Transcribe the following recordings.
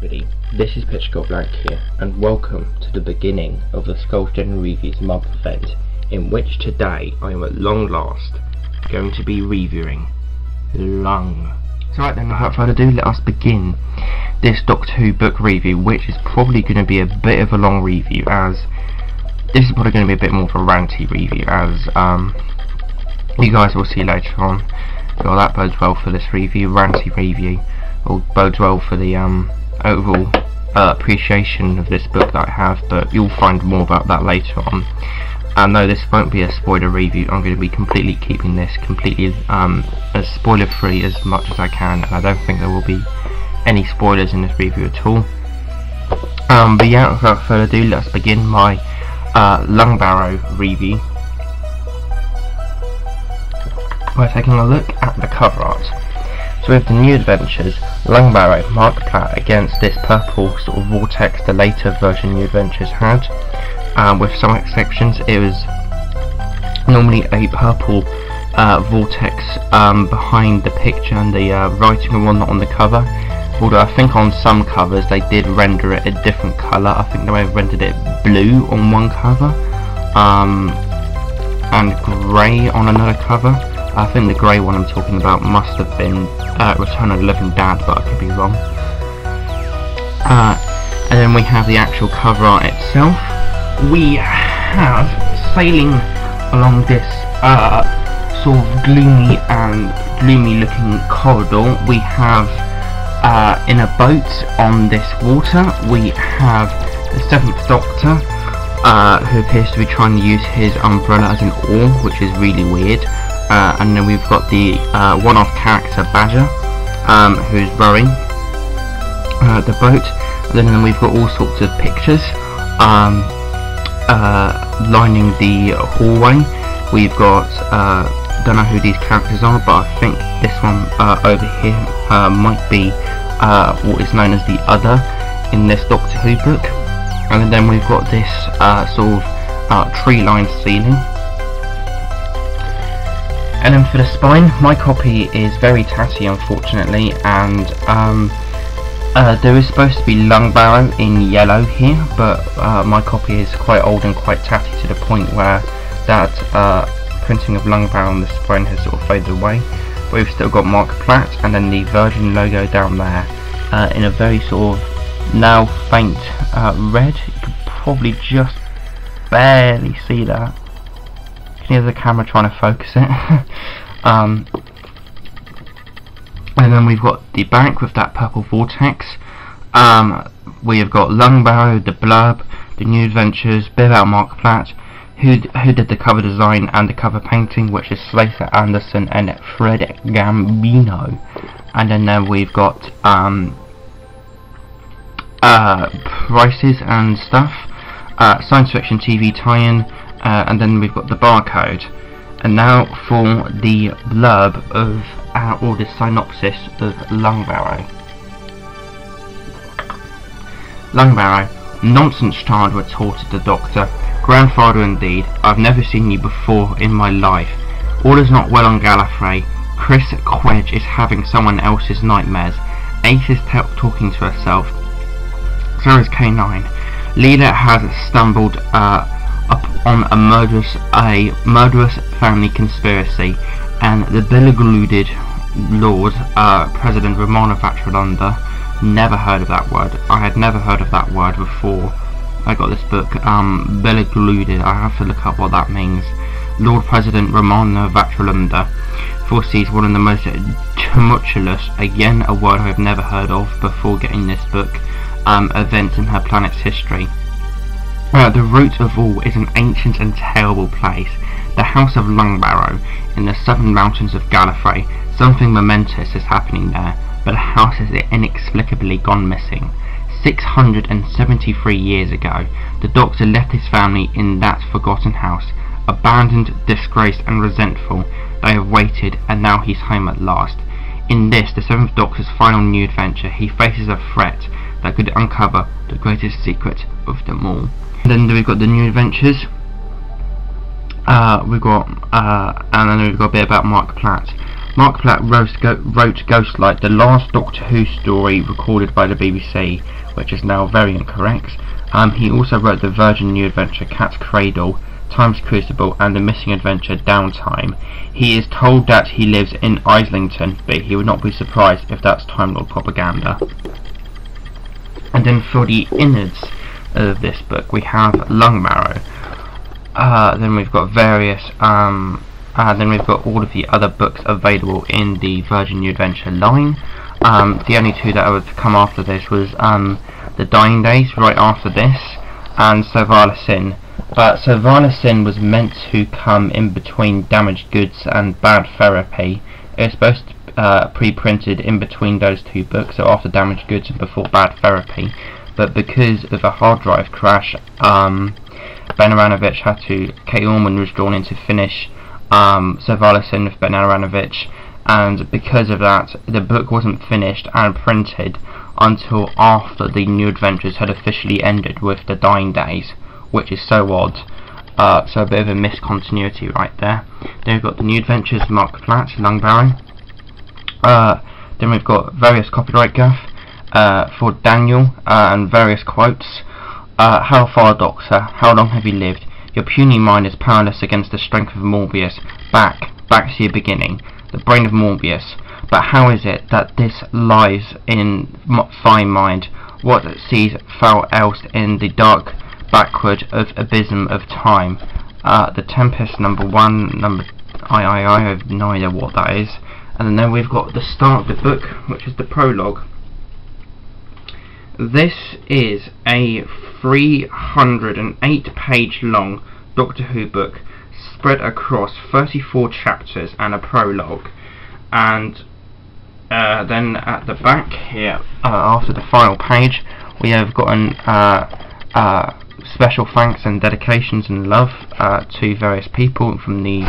everybody, this is Blank here, and welcome to the beginning of the Skulls General Reviews month event, in which today I am at long last going to be reviewing Lung. So right then, without further ado, let us begin this Doctor Who book review, which is probably going to be a bit of a long review, as this is probably going to be a bit more of a ranty review, as you guys will see later on. Well, that bodes well for this review, ranty review, or bodes well for the overall appreciation of this book that I have, but you'll find more about that later on. No, this won't be a spoiler review. I'm going to be completely keeping this completely as spoiler free as much as I can, and I don't think there will be any spoilers in this review at all. But yeah, without further ado, let's begin my Lungbarrow review by taking a look at the cover art. So we have the New Adventures, Lungbarrow, Mark Platt against this purple sort of vortex the later version New Adventures had. With some exceptions, it was normally a purple vortex behind the picture and the writing and whatnot on the cover. Although I think on some covers they did render it a different colour. I think they may have rendered it blue on one cover and grey on another cover. I think the grey one I'm talking about must have been Return of the Living Dad, but I could be wrong. And then we have the actual cover art itself. We have, sailing along this sort of gloomy looking corridor, we have in a boat on this water, we have the 7th Doctor, who appears to be trying to use his umbrella as an oar, which is really weird. And then we've got the one-off character Badger, who's rowing the boat. And then we've got all sorts of pictures lining the hallway. We've got, don't know who these characters are, but I think this one over here might be what is known as the Other in this Doctor Who book. And then we've got this sort of tree-lined ceiling. And then for the spine, my copy is very tatty, unfortunately, and there is supposed to be Lungbarrow in yellow here, but my copy is quite old and quite tatty to the point where that printing of Lungbarrow on the spine has sort of faded away. But we've still got Mark Platt and then the Virgin logo down there in a very sort of now faint red. You could probably just barely see that. Here's the camera trying to focus it. And then we've got the back with that purple vortex. We have got Lungbarrow, the blurb, the New Adventures, bit about Mark Platt, who did the cover design and the cover painting, which is Slater Anderson and Fred Gambino. And then we've got prices and stuff, science fiction TV tie-in. And then we've got the barcode. And now for the blurb of or the synopsis of Lungbarrow. Lungbarrow, nonsense child, retorted the Doctor. Grandfather indeed, I've never seen you before in my life. All is not well on Gallifrey. Chris Quedge is having someone else's nightmares. Ace is talking to herself. So is K9. Leela has stumbled on a murderous family conspiracy, and the belligerent Lord President Ramona Vachalunda. Never heard of that word. I had never heard of that word before I got this book. Belligerent. I have to look up what that means. Lord President Ramona Vachalunda foresees one of the most tumultuous, again a word I've never heard of before getting this book, events in her planet's history. The root of all is an ancient and terrible place, the House of Lungbarrow, in the southern mountains of Gallifrey. Something momentous is happening there, but a house has inexplicably gone missing. 673 years ago, the Doctor left his family in that forgotten house. Abandoned, disgraced and resentful, they have waited, and now he's home at last. In this, the 7th Doctor's final new adventure, he faces a threat that could uncover the greatest secret of them all. And then we've got the New Adventures. And then we've got a bit about Mark Platt. Mark Platt wrote Ghostlight, the last Doctor Who story recorded by the BBC, which is now very incorrect. He also wrote the Virgin New Adventure Cat's Cradle, Time's Crucible, and the missing adventure Downtime. He is told that he lives in Islington, but he would not be surprised if that's Time Lord propaganda. And then for the innards of this book, we have Lungbarrow. Then we've got various. Then we've got all of the other books available in the Virgin New Adventure line. The only two that would come after this was The Dying Days, right after this, and Survival Sin. But Survival Sin was meant to come in between Damaged Goods and Bad Therapy. It was supposed to pre-printed in between those two books, so after Damaged Goods and before Bad Therapy. But because of a hard drive crash, Ben Aranovich had to. Kate Orman was drawn in to finish Survival Sin with Ben Aranovich, and because of that, the book wasn't finished and printed until after the New Adventures had officially ended with The Dying Days, which is so odd. So a bit of a miscontinuity right there. Then we've got the New Adventures of Mark Platt, Lungbarrow. Then we've got various copyright guff for Daniel and various quotes. How far, Doctor? How long have you lived? Your puny mind is powerless against the strength of Morbius. Back to your beginning, the brain of Morbius. But how is it that this lies in fine mind? What sees foul else in the dark backward of abysm of time? The Tempest #1, I have no idea what that is. And then we've got the start of the book, which is the prologue. This is a 308 page long Doctor Who book spread across 34 chapters and a prologue. And then at the back here, after the final page, we have gotten special thanks and dedications and love to various people from the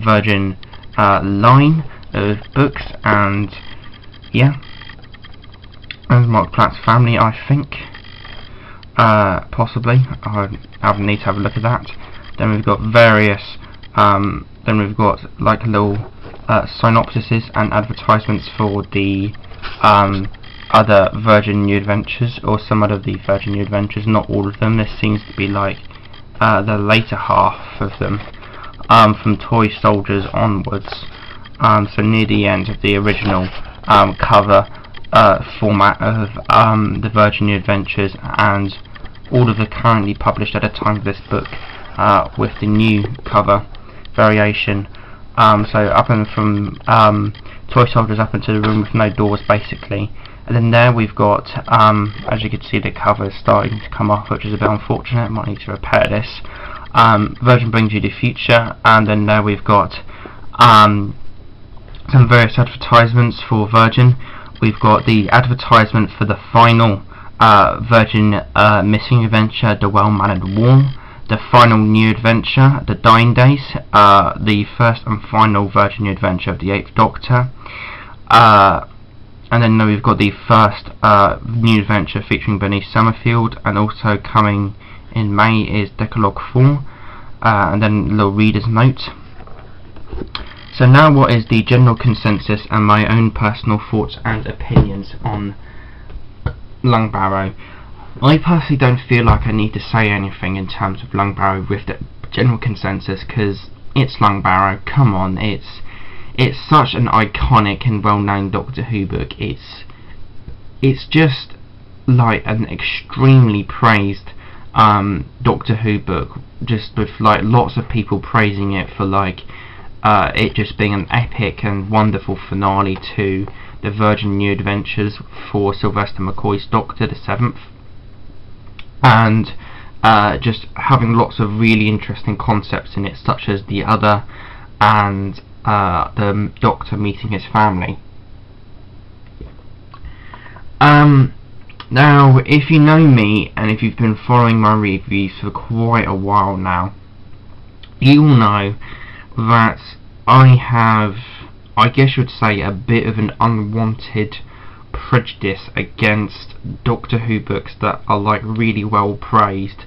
Virgin line of books, and yeah, and Mark Platt's family, I think, possibly. I need to have a look at that. Then we've got various, then we've got like little synopsises and advertisements for the other Virgin New Adventures, or some of the Virgin New Adventures, not all of them. This seems to be like the later half of them, from Toy Soldiers onwards, so near the end of the original cover format of the Virgin New Adventures, and all of the currently published at the time of this book with the new cover variation. So up and from Toy Soldiers up into the Room with No Doors, basically. And then there we've got, as you can see, the cover is starting to come off, which is a bit unfortunate. Might need to repair this. Virgin Brings You the Future, and then there we've got some various advertisements for Virgin. We've got the advertisement for the final Virgin Missing Adventure, The Well-Mannered War, the final New Adventure, The Dying Days, the first and final Virgin New Adventure of the 8th Doctor, and then we've got the first New Adventure featuring Bernice Summerfield, and also coming in May is Decalogue 4, and then a little reader's note. So now, what is the general consensus and my own personal thoughts and opinions on Lungbarrow? I personally don't feel like I need to say anything in terms of Lungbarrow with the general consensus, because it's Lungbarrow. Come on, it's such an iconic and well-known Doctor Who book. It's just like an extremely praised Doctor Who book, just with like lots of people praising it for like it just being an epic and wonderful finale to the Virgin New Adventures for Sylvester McCoy's Doctor, the 7th, and just having lots of really interesting concepts in it, such as the Other and the Doctor meeting his family. Now, if you know me and if you've been following my reviews for quite a while now, you will know that I have, I guess you would say, a bit of an unwanted prejudice against Doctor Who books that are like really well praised.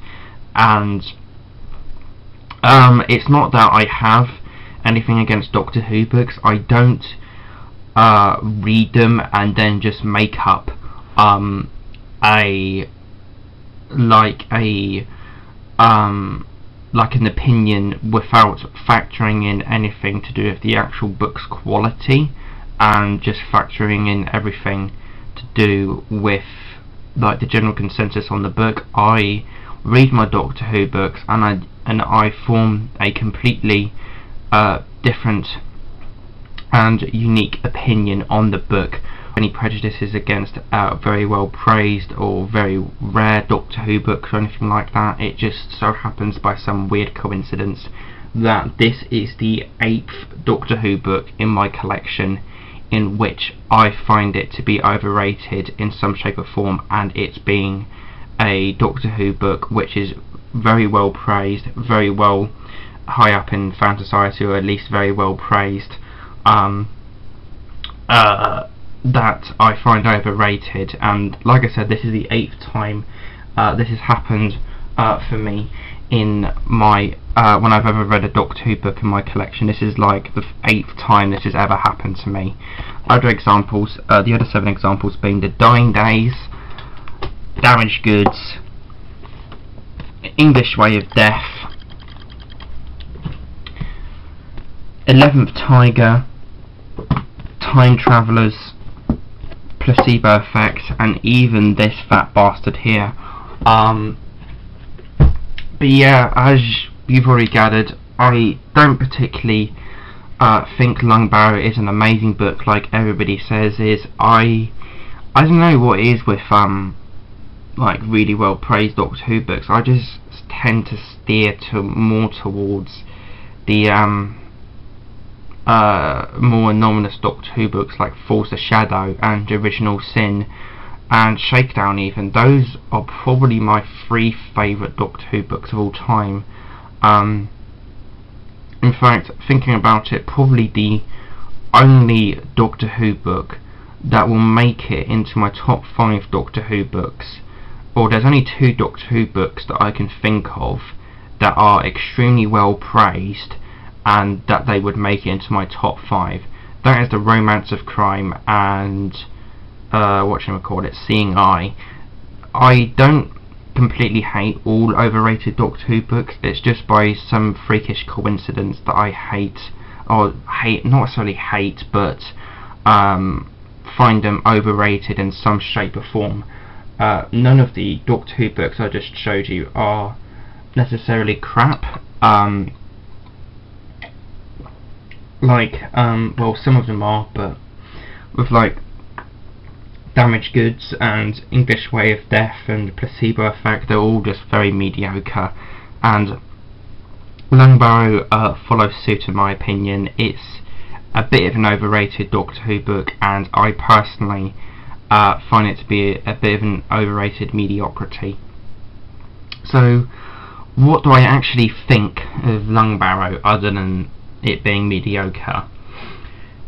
And it's not that I have anything against Doctor Who books. I don't read them and then just make up like an opinion without factoring in anything to do with the actual book's quality, and just factoring in everything to do with like the general consensus on the book. I read my Doctor Who books and I form a completely different and unique opinion on the book. Any prejudices against very well praised or very rare Doctor Who books or anything like that. It just so happens by some weird coincidence that this is the 8th Doctor Who book in my collection in which I find it to be overrated in some shape or form, and it's being a Doctor Who book which is very well praised, very well high up in fan society, or at least very well praised, that I find overrated. And like I said, this is the 8th time this has happened for me in my when I've ever read a Doctor Who book in my collection. This is like the 8th time this has ever happened to me. Other examples, the other 7 examples being The Dying Days, Damaged Goods, English Way of Death, 11th Tiger, Time Travellers, Placebo Effect, and even this fat bastard here. But yeah, as you've already gathered, I don't particularly think Lungbarrow is an amazing book like everybody says is. I don't know what it is with like really well praised Doctor Who books. I just tend to steer more towards the more anonymous Doctor Who books like Force of Shadow and Original Sin and Shakedown even. Those are probably my 3 favourite Doctor Who books of all time. In fact, thinking about it, probably the only Doctor Who book that will make it into my top 5 Doctor Who books, or there's only 2 Doctor Who books that I can think of that are extremely well praised and that they would make it into my top 5. That is The Romance of Crime and Seeing Eye. I don't completely hate all overrated Doctor Who books. It's just by some freakish coincidence that I not necessarily hate, but find them overrated in some shape or form. None of the Doctor Who books I just showed you are necessarily crap. Well, some of them are, but with like Damaged Goods and English Way of Death and Placebo Effect, they're all just very mediocre, and Lungbarrow follows suit in my opinion. It's a bit of an overrated Doctor Who book, and I personally find it to be a bit of an overrated mediocrity. So what do I actually think of Lungbarrow other than it being mediocre?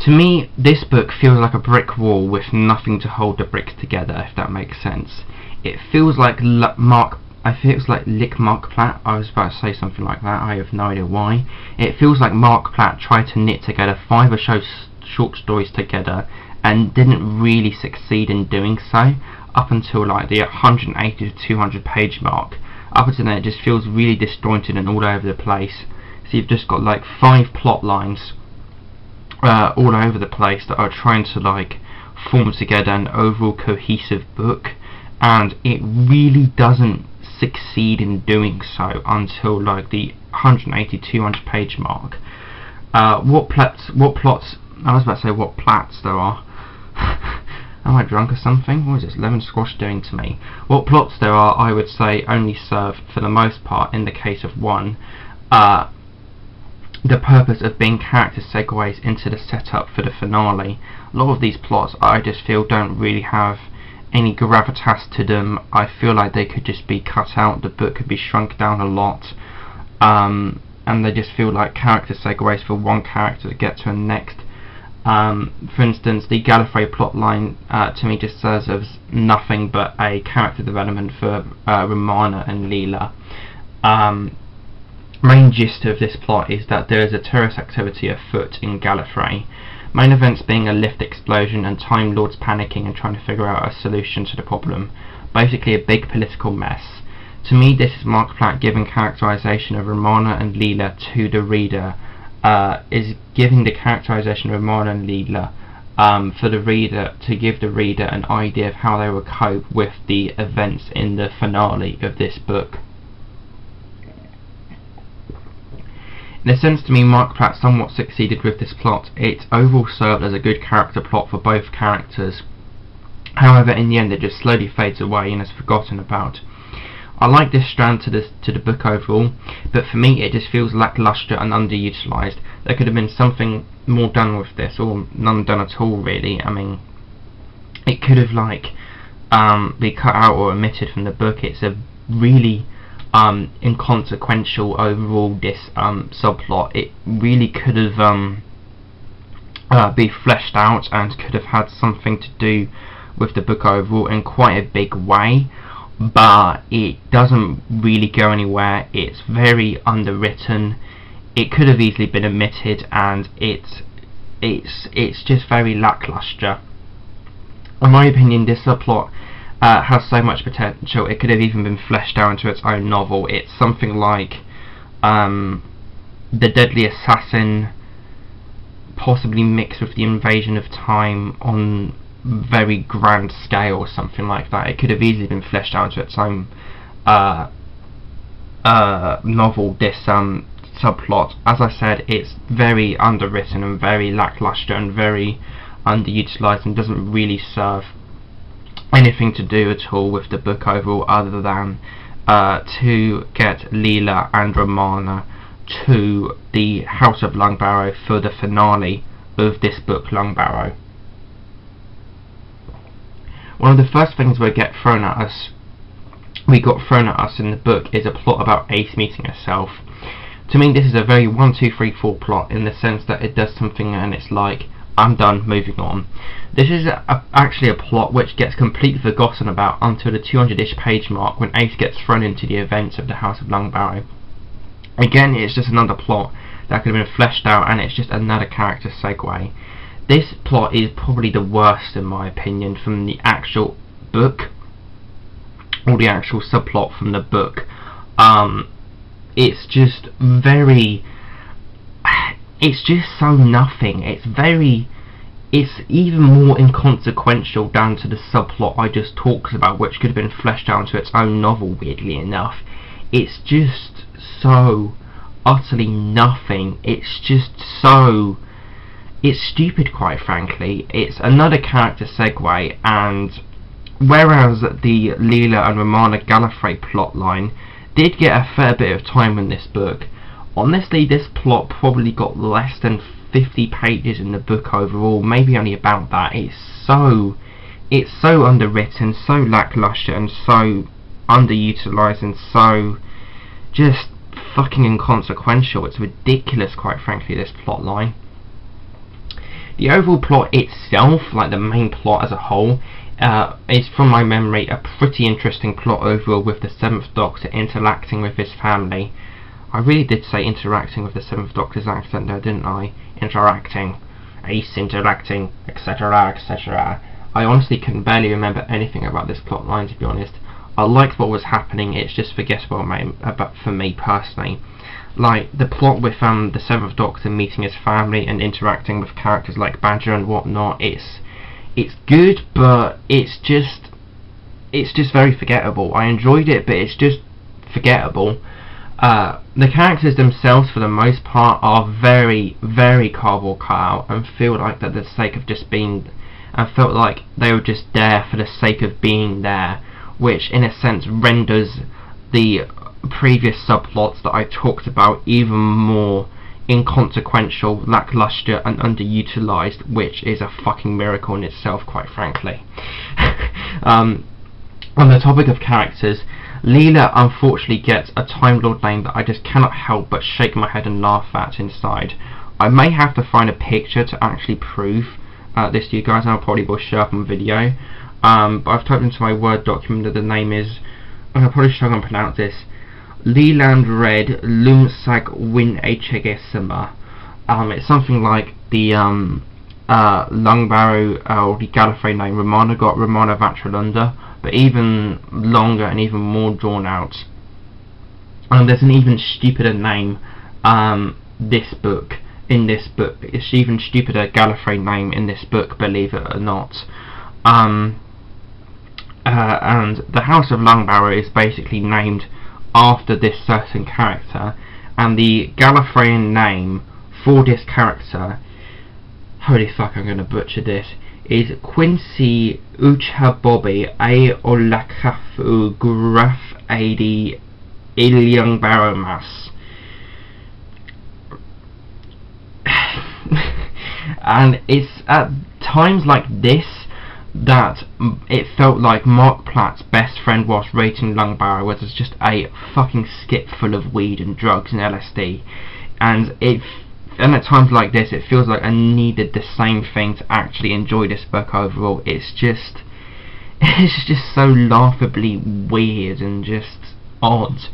To me, this book feels like a brick wall with nothing to hold the bricks together, if that makes sense. It feels like Lick Mark Platt. I was about to say something like that, I have no idea why. It feels like Mark Platt tried to knit together 5 or so short stories together and didn't really succeed in doing so up until like the 180 to 200 page mark. Up until then it just feels really disjointed and all over the place. So you've just got like 5 plot lines all over the place that are trying to like form together an overall cohesive book, and it really doesn't succeed in doing so until like the 180-200 page mark. What plots I was about to say what plats there are. Am I drunk or something? What is this lemon squash doing to me? What plots there are, I would say, only serve for the most part, in the case of one, the purpose of being character segues into the setup for the finale. A lot of these plots I just feel don't really have any gravitas to them. I feel like they could just be cut out, the book could be shrunk down a lot, and they just feel like character segues for one character to get to the next. For instance, the Gallifrey plotline to me just serves as nothing but a character development for Romana and Leela. main gist of this plot is that there is a terrorist activity afoot in Gallifrey. Main events being a lift explosion and Time Lords panicking and trying to figure out a solution to the problem. Basically a big political mess. To me, this is Mark Platt giving characterization of Romana and Leela to the reader. Is giving the characterization of Romana and Leela for the reader, to give the reader an idea of how they will cope with the events in the finale of this book. In a sense, to me, Mark Platt somewhat succeeded with this plot. It overall served as a good character plot for both characters. However, in the end, it just slowly fades away and is forgotten about. I like this strand to the book overall, but for me, it just feels lackluster and underutilised. There could have been something more done with this, or none done at all, really. I mean, it could have be cut out or omitted from the book. It's a really inconsequential overall, this subplot. It really could have be fleshed out and could have had something to do with the book overall in quite a big way, but it doesn't really go anywhere. It's very underwritten. It could have easily been omitted, and it's just very lackluster. In my opinion, this subplot has so much potential. It could have even been fleshed out into its own novel. It's something like The Deadly Assassin, possibly mixed with The Invasion of Time on very grand scale or something like that. It could have easily been fleshed out into its own novel, this subplot. As I said, it's very underwritten and very lackluster and very underutilised and doesn't really serve anything to do at all with the book overall, other than to get Leela and Romana to the House of Lungbarrow for the finale of this book, Lungbarrow. One of the first things we got thrown at us in the book is a plot about Ace meeting herself. To me, this is a very 1, 2, 3, 4 plot, in the sense that it does something and it's like, I'm done, moving on. This is actually a plot which gets completely forgotten about until the 200-ish page mark, when Ace gets thrown into the events of the House of Lungbarrow. Again, it's just another plot that could have been fleshed out, and it's just another character segue. This plot is probably the worst, in my opinion, from the actual book, or the actual subplot from the book. It's just very... it's just so nothing. It's even more inconsequential down to the subplot I just talked about, which could have been fleshed out into its own novel, weirdly enough. It's just so utterly nothing. It's just so... it's stupid, quite frankly. It's another character segue, and whereas the Leela and Romana Gallifrey plotline did get a fair bit of time in this book, honestly, this plot probably got less than 50 pages in the book overall, maybe only about that. It's so underwritten, so lackluster, and so underutilised, and so just fucking inconsequential. It's ridiculous, quite frankly, this plot line. The overall plot itself, like the main plot as a whole, is, from my memory, a pretty interesting plot overall, with the 7th Doctor interacting with his family. I really did say interacting with the 7th Doctor's accent there, didn't I? Interacting, Ace interacting, etc, etc. I honestly can barely remember anything about this plot line, to be honest. I liked what was happening, it's just forgettable for me personally. Like, the plot with the 7th Doctor meeting his family and interacting with characters like Badger and whatnot, it's good, but it's just very forgettable. I enjoyed it, but it's just forgettable. The characters themselves, for the most part, are very, very cardboard cutout, and feel like that the sake of just being, and felt like they were just there for the sake of being there, which in a sense renders the previous subplots that I talked about even more inconsequential, lackluster, and underutilised, which is a fucking miracle in itself, quite frankly. On the topic of characters, Leela unfortunately gets a Time Lord name that I just cannot help but shake my head and laugh at inside. I may have to find a picture to actually prove this to you guys, and I'll probably will show up on video. But I've typed into my Word document that the name is... I'll probably struggle to pronounce this. Leland Red Lumsag Win Echegesima. It's something like the Lungbarrow or the Gallifrey name Romana got Romana Vatralunda, but even longer and even more drawn out. There's an even stupider name in this book. It's even stupider Gallifrey name in this book, believe it or not. And the House of Lungbarrow is basically named after this certain character, and the Gallifreyan name for this character, holy fuck, I'm gonna butcher this, is Quincy Uchabobi A Olakafu Graf Adi Lungbarrow. And it's at times like this that it felt like Mark Platt's best friend was rating Lungbarrow was just a fucking skip full of weed and drugs and LSD, and at times like this it feels like I needed the same thing to actually enjoy this book overall. It's just so laughably weird and just odd.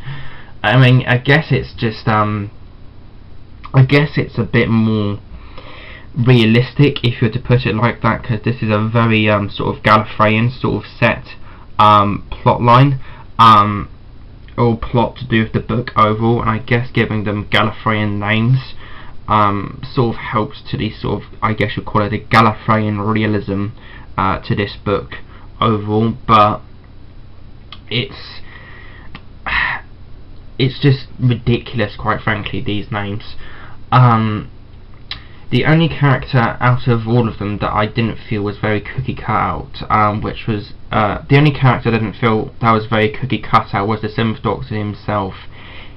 I mean, I guess it's just a bit more realistic if you were to put it like that, because this is a very sort of Gallifreyan sort of set plot line or plot to do with the book overall, and I guess giving them Gallifreyan names sort of helps to the sort of, I guess you'd call it, a Gallifreyan realism to this book overall. But it's just ridiculous, quite frankly, these names. The only character out of all of them that I didn't feel was very cookie cut out, the only character I didn't feel that was very cookie cut out was the 7th Doctor himself.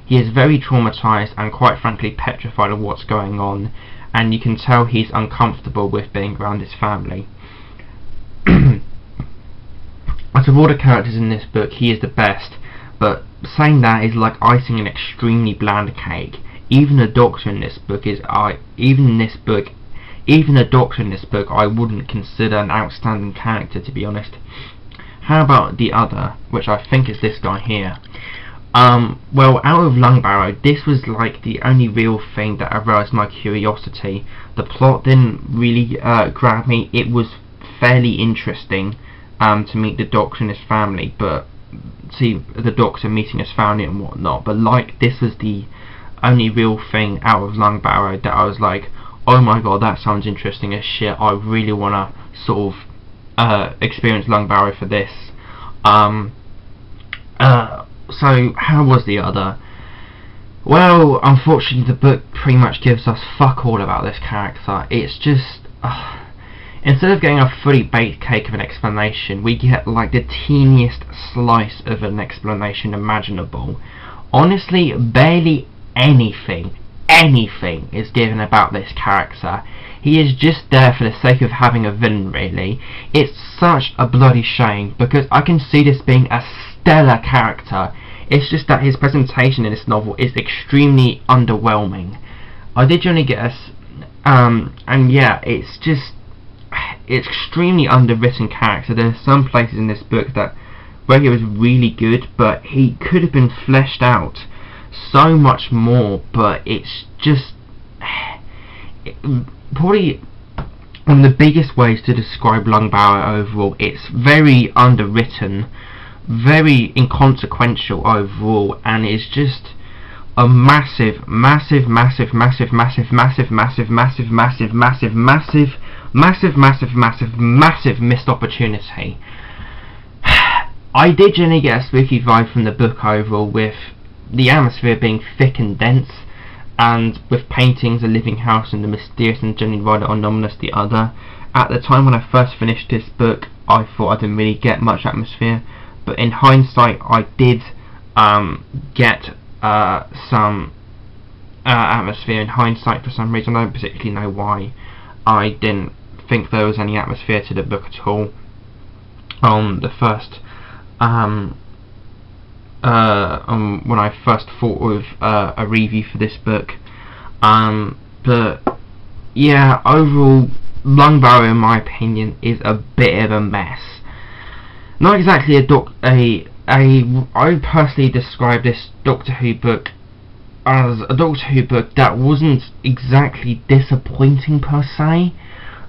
He is very traumatised and quite frankly petrified of what's going on, and you can tell he's uncomfortable with being around his family. Out of all the characters in this book, he is the best, but saying that is like icing an extremely bland cake. Even the Doctor in this book I wouldn't consider an outstanding character, to be honest. How about the other, which I think is this guy here? Well, out of Lungbarrow, this was like the only real thing that aroused my curiosity. The plot didn't really grab me. It was fairly interesting to meet the Doctor and his family, but see the Doctor meeting his family and whatnot. But like, this was the only real thing out of Lungbarrow that I was like, oh my god, that sounds interesting as shit. I really wanna sort of experience Lungbarrow for this. So how was the other? Well, unfortunately the book pretty much gives us fuck all about this character. It's just instead of getting a fully baked cake of an explanation, we get like the teeniest slice of an explanation imaginable. Honestly, barely anything is given about this character. He is just there for the sake of having a villain, really. It's such a bloody shame, because I can see this being a stellar character. It's just that his presentation in this novel is extremely underwhelming. I did only get and yeah, it's extremely underwritten character. There are some places in this book where he was really good, but he could have been fleshed out so much more. But it's just probably one of the biggest ways to describe Lungbarrow overall. It's very underwritten, very inconsequential overall, and it's just a massive missed opportunity. I did generally get a spooky vibe from the book overall, with the atmosphere being thick and dense, and with paintings, a living house, and the mysterious and generally rather ominous the other. At the time when I first finished this book, I thought I didn't really get much atmosphere, but in hindsight I did get some atmosphere in hindsight for some reason. I don't particularly know why. I didn't think there was any atmosphere to the book at all on the first when I first thought of a review for this book, but yeah, overall Lungbarrow in my opinion is a bit of a mess. Not exactly a I personally describe this Doctor Who book as a Doctor Who book that wasn't exactly disappointing per se,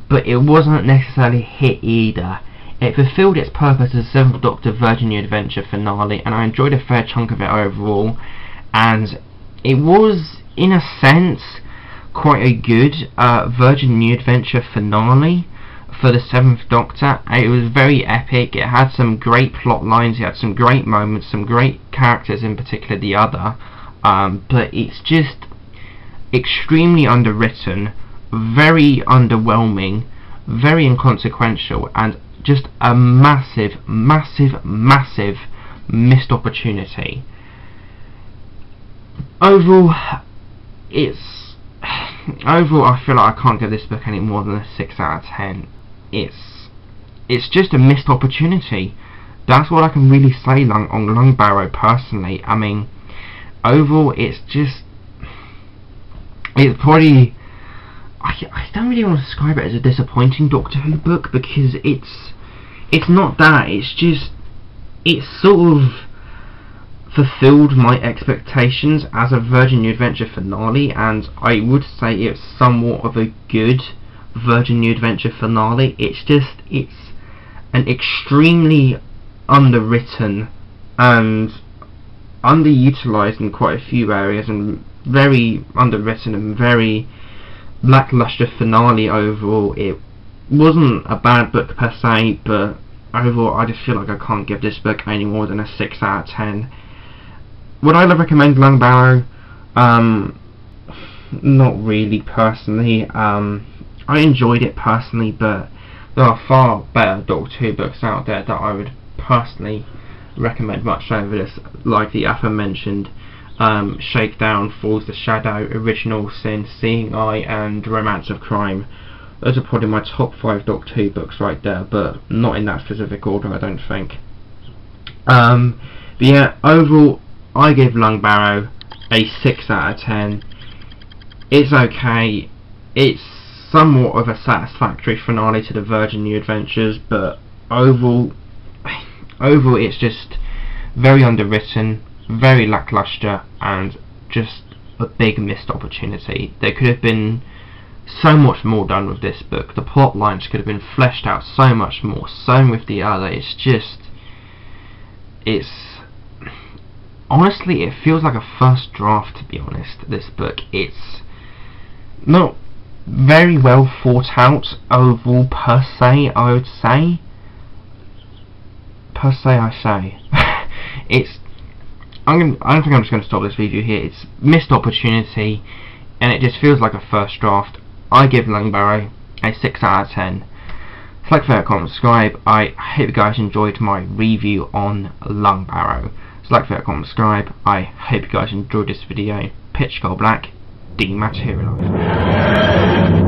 but it wasn't necessarily hit either. It fulfilled its purpose as a 7th Doctor Virgin New Adventure finale, and I enjoyed a fair chunk of it overall, and it was, in a sense, quite a good Virgin New Adventure finale for the 7th Doctor. It was very epic, it had some great plot lines, it had some great moments, some great characters, in particular the other, but it's just extremely underwritten, very underwhelming, very inconsequential, and just a massive missed opportunity. Overall, I feel like I can't give this book any more than a 6 out of 10. It's just a missed opportunity. That's what I can really say on Lungbarrow personally. I mean, overall, it's probably, I don't really want to describe it as a disappointing Doctor Who book, because it's not that. It's just, it sort of fulfilled my expectations as a Virgin New Adventure finale, and I would say it's somewhat of a good Virgin New Adventure finale. It's an extremely underwritten and underutilized in quite a few areas, and very underwritten and very lackluster finale overall. It wasn't a bad book per se, but overall I just feel like I can't give this book any more than a 6 out of 10. Would I recommend Lungbarrow? Not really personally. I enjoyed it personally, but there are far better Doctor Who books out there that I would personally recommend much over this, like the aforementioned Shakedown, Falls the Shadow, Original Sin, Seeing Eye, and Romance of Crime. Those are probably my top 5 Doctor Who books right there, but not in that specific order, I don't think. But yeah, overall, I give Lungbarrow a 6 out of 10. It's okay. It's somewhat of a satisfactory finale to the Virgin New Adventures, but overall it's just very underwritten, very lackluster, and just a big missed opportunity. There could have been so much more done with this book. The plot lines could have been fleshed out so much more. Same with the other. Honestly, it feels like a first draft, to be honest, this book. It's not very well thought out overall per se, I would say. Per se, I say. I don't think I'm just going to stop this review here. It's missed opportunity, and it just feels like a first draft. I give Lungbarrow a 6 out of 10. Like, favorite, comment, subscribe. I hope you guys enjoyed my review on Lungbarrow. So like, favorite, comment, subscribe. I hope you guys enjoyed this video. Pitch Gold Black, dematerialised.